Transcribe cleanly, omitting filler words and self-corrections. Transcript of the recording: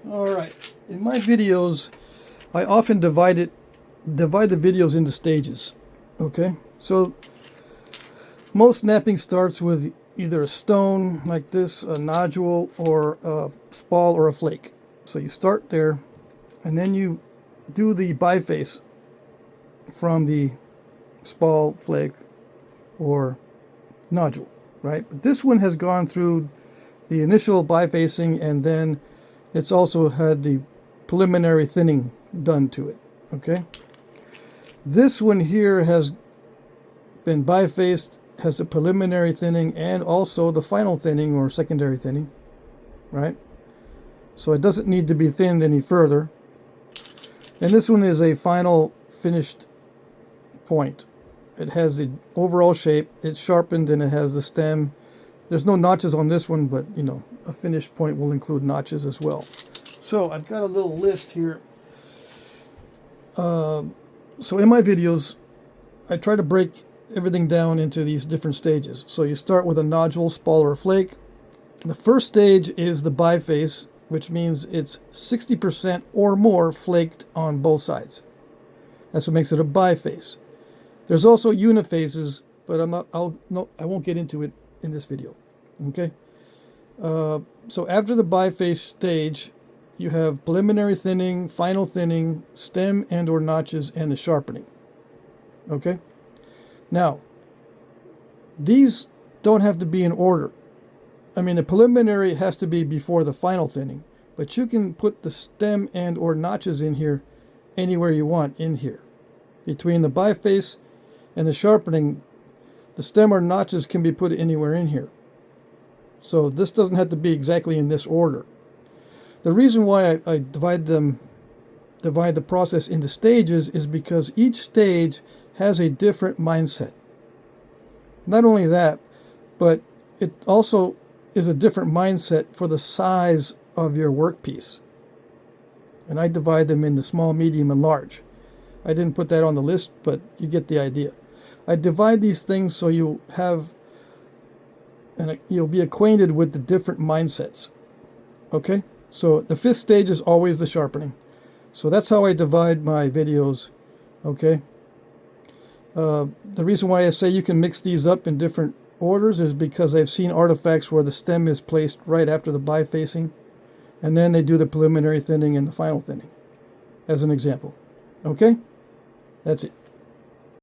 Alright, in my videos, I often divide the videos into stages. Okay, so most knapping starts with either a stone like this, a nodule, or a spall or a flake. So you start there, and then you do the biface from the spall, flake, or nodule, right? But this one has gone through the initial bifacing, and then it's also had the preliminary thinning done to it. Okay, this one here has been bifaced, has the preliminary thinning and also the final thinning or secondary thinning, right? So it doesn't need to be thinned any further. And this one is a final finished point. It has the overall shape, it's sharpened, and it has the stem. There's no notches on this one, but you know, a finished point will include notches as well. So I've got a little list here. So in my videos, I try to break everything down into these different stages. So you start with a nodule, spall, or flake. The first stage is the biface, which means it's 60% or more flaked on both sides. That's what makes it a biface. There's also uniphases, but I won't get into it in this video. Okay. So after the biface stage, you have preliminary thinning, final thinning, stem and or notches, and the sharpening. Okay. Now, these don't have to be in order. I mean, the preliminary has to be before the final thinning, but you can put the stem and or notches in here anywhere you want in here. Between the biface and the sharpening, the stem or notches can be put anywhere in here. So this doesn't have to be exactly in this order. The reason why I divide the process into stages is because each stage has a different mindset. Not only that, but it also is a different mindset for the size of your workpiece. And I divide them into small, medium, and large. I didn't put that on the list, but you get the idea. I divide these things so you'll be acquainted with the different mindsets. Okay? So the fifth stage is always the sharpening. So that's how I divide my videos. Okay? The reason why I say you can mix these up in different orders is because I've seen artifacts where the stem is placed right after the bifacing, and then they do the preliminary thinning and the final thinning, as an example. Okay? That's it.